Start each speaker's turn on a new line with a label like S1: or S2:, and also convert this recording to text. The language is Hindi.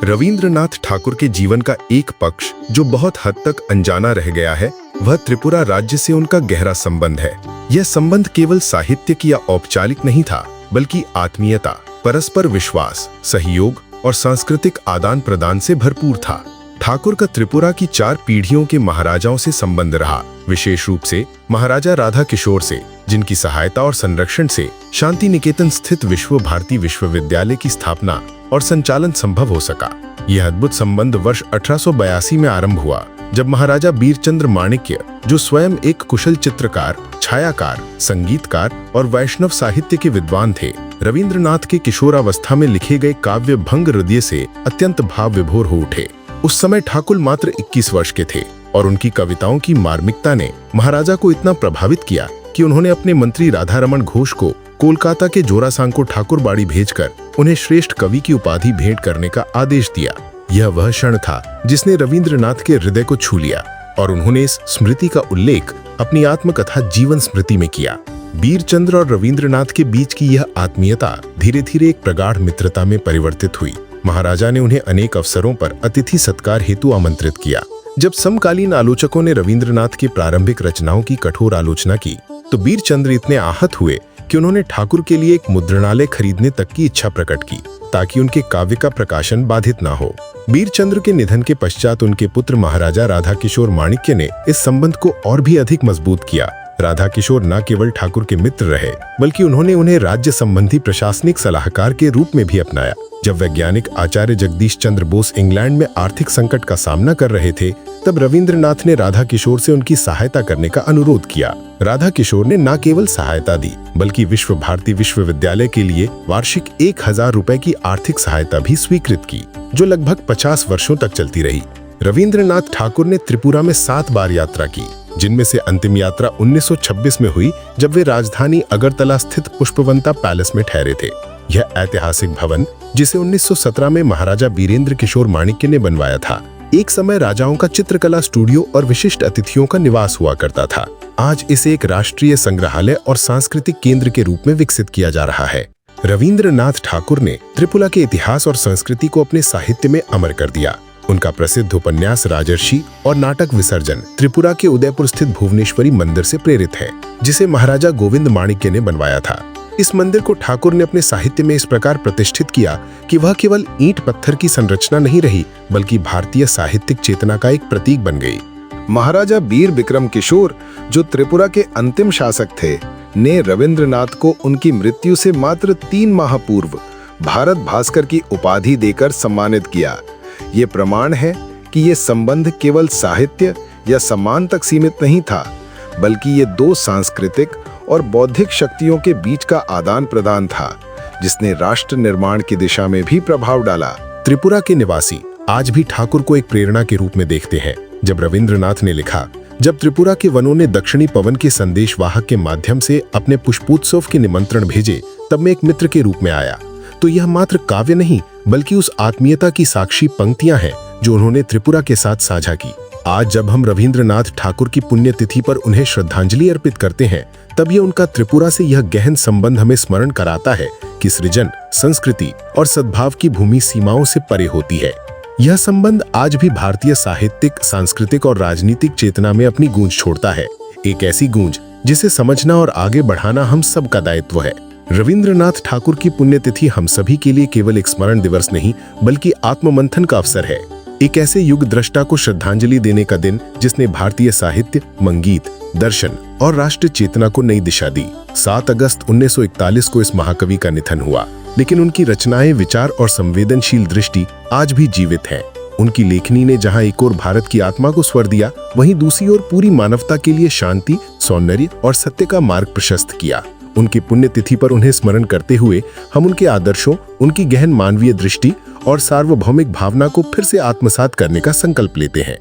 S1: रविंद्रनाथ ठाकुर के जीवन का एक पक्ष जो बहुत हद तक अनजाना रह गया है, वह त्रिपुरा राज्य से उनका गहरा संबंध है। यह संबंध केवल साहित्यिक या औपचारिक नहीं था, बल्कि आत्मीयता, परस्पर विश्वास, सहयोग और सांस्कृतिक आदान प्रदान से भरपूर था। ठाकुर का त्रिपुरा की 4 पीढ़ियों के महाराजाओं से संबंध रहा, विशेष रूप से महाराजा राधा किशोर से, जिनकी सहायता और संरक्षण से शांति निकेतन स्थित विश्व भारती विश्वविद्यालय की स्थापना और संचालन संभव हो सका। यह अद्भुत संबंध वर्ष 1882 में आरंभ हुआ, जब महाराजा बीरचंद्र माणिक्य, जो स्वयं एक कुशल चित्रकार, छायाकार, संगीतकार और वैष्णव साहित्य के विद्वान थे, रविंद्रनाथ के किशोरावस्था में लिखे गए काव्य भंग हृदय से अत्यंत भाव विभोर हो उठे। उस समय ठाकुर मात्र 21 वर्ष के थे और उनकी कविताओं की मार्मिकता ने महाराजा को इतना प्रभावित किया कि उन्होंने अपने मंत्री राधारमण घोष को कोलकाता के जोरासांको ठाकुरबाड़ी भेजकर उन्हें श्रेष्ठ कवि की उपाधि भेंट करने का आदेश दिया। यह वह क्षण था जिसने रविंद्रनाथ के हृदय को छू लिया और उन्होंने इस स्मृति का उल्लेख अपनी आत्मकथा जीवन स्मृति में किया। बीरचंद्र और रविंद्रनाथ के बीच की यह आत्मीयता धीरे धीरे एक प्रगाढ़ मित्रता में परिवर्तित हुई। महाराजा ने उन्हें अनेक अवसरों पर अतिथि सत्कार हेतु आमंत्रित किया। जब समकालीन आलोचकों ने रविंद्रनाथ की प्रारंभिक रचनाओं की कठोर आलोचना की, तो बीरचंद्र इतने आहत हुए कि उन्होंने ठाकुर के लिए एक मुद्रणालय खरीदने तक की इच्छा प्रकट की, ताकि उनके काव्य का प्रकाशन बाधित न हो। बीरचंद्र के निधन के पश्चात उनके पुत्र महाराजा राधा किशोर माणिक्य ने इस संबंध को और भी अधिक मजबूत किया। राधा किशोर न केवल ठाकुर के मित्र रहे, बल्कि उन्होंने उन्हें राज्य संबंधी प्रशासनिक सलाहकार के रूप में भी अपनाया। जब वैज्ञानिक आचार्य जगदीश चंद्र बोस इंग्लैंड में आर्थिक संकट का सामना कर रहे थे, तब रविंद्रनाथ ने राधा किशोर से उनकी सहायता करने का अनुरोध किया। राधा किशोर ने न केवल सहायता दी, बल्कि विश्व भारती विश्वविद्यालय के लिए वार्षिक 1000 रुपए की आर्थिक सहायता भी स्वीकृत की, जो लगभग 50 वर्षों तक चलती रही। रविंद्रनाथ ठाकुर ने त्रिपुरा में 7 बार यात्रा की, जिनमें से अंतिम यात्रा 1926 में हुई, जब वे राजधानी अगरतला स्थित पुष्पवंता पैलेस में ठहरे थे। यह ऐतिहासिक भवन, जिसे 1917 में महाराजा बीरेंद्र किशोर माणिक्य ने बनवाया था, एक समय राजाओं का चित्रकला स्टूडियो और विशिष्ट अतिथियों का निवास हुआ करता था। आज इसे एक राष्ट्रीय संग्रहालय और सांस्कृतिक केंद्र के रूप में विकसित किया जा रहा है। रविंद्रनाथ ठाकुर ने त्रिपुरा के इतिहास और संस्कृति को अपने साहित्य में अमर कर दिया। उनका प्रसिद्ध उपन्यास राजर्षि और नाटक विसर्जन त्रिपुरा के उदयपुर स्थित भुवनेश्वरी मंदिर से प्रेरित है, जिसे महाराजा गोविंद माणिक्य ने बनवाया था। इस मंदिर को ठाकुर ने अपने साहित्य में इस प्रकार प्रतिष्ठित किया कि वह केवल ईंट पत्थर की संरचना नहीं रही, बल्कि भारतीय साहित्यिक चेतना का एक प्रतीक बन गई।
S2: महाराजा बीर बिक्रम किशोर, जो त्रिपुरा के अंतिम शासक थे, ने रविंद्रनाथ को उनकी मृत्यु से मात्र 3 माह पूर्व भारत भास्कर की उपाधि देकर सम्मानित किया। ये प्रमाण है कि ये संबंध केवल साहित्य या सम्मान तक सीमित नहीं था, बल्कि ये 2 सांस्कृतिक और बौद्धिक शक्तियों के बीच का आदान प्रदान था, जिसने राष्ट्र निर्माण की दिशा में भी प्रभाव डाला।
S1: त्रिपुरा के निवासी आज भी ठाकुर को एक प्रेरणा के रूप में देखते हैं। जब रविंद्रनाथ ने लिखा, जब त्रिपुरा के वनों ने दक्षिणी पवन के संदेशवाहक के माध्यम से अपने पुष्पोत्सव के निमंत्रण भेजे, तब मैं एक मित्र के रूप में आया, तो यह मात्र काव्य नहीं, बल्कि उस आत्मीयता की साक्षी पंक्तियां हैं जो उन्होंने त्रिपुरा के साथ साझा की। आज जब हम रविंद्रनाथ ठाकुर की पुण्यतिथि पर उन्हें श्रद्धांजलि अर्पित करते हैं, तब यह उनका त्रिपुरा से यह गहन संबंध हमें स्मरण कराता है कि सृजन, संस्कृति और सद्भाव की भूमि सीमाओं से परे होती है। यह संबंध आज भी भारतीय साहित्यिक, सांस्कृतिक और राजनीतिक चेतना में अपनी गूंज छोड़ता है, एक ऐसी गूंज जिसे समझना और आगे बढ़ाना हम सबका दायित्व है। रविंद्रनाथ ठाकुर की पुण्यतिथि हम सभी के लिए केवल एक स्मरण दिवस नहीं, बल्कि आत्ममंथन का अवसर है। एक ऐसे युग द्रष्टा को श्रद्धांजलि देने का दिन, जिसने भारतीय साहित्य, मंगीत, दर्शन और राष्ट्र चेतना को नई दिशा दी। 7 अगस्त 1941 को इस महाकवि का निधन हुआ, लेकिन उनकी रचनाएं, विचार और संवेदनशील दृष्टि आज भी जीवित है। उनकी लेखनी ने जहां एक ओर भारत की आत्मा को स्वर दिया, वहीं दूसरी ओर पूरी मानवता के लिए शांति, सौंदर्य और सत्य का मार्ग प्रशस्त किया। उनकी पुण्यतिथि पर उन्हें स्मरण करते हुए हम उनके आदर्शों, उनकी गहन मानवीय दृष्टि और सार्वभौमिक भावना को फिर से आत्मसात करने का संकल्प लेते हैं।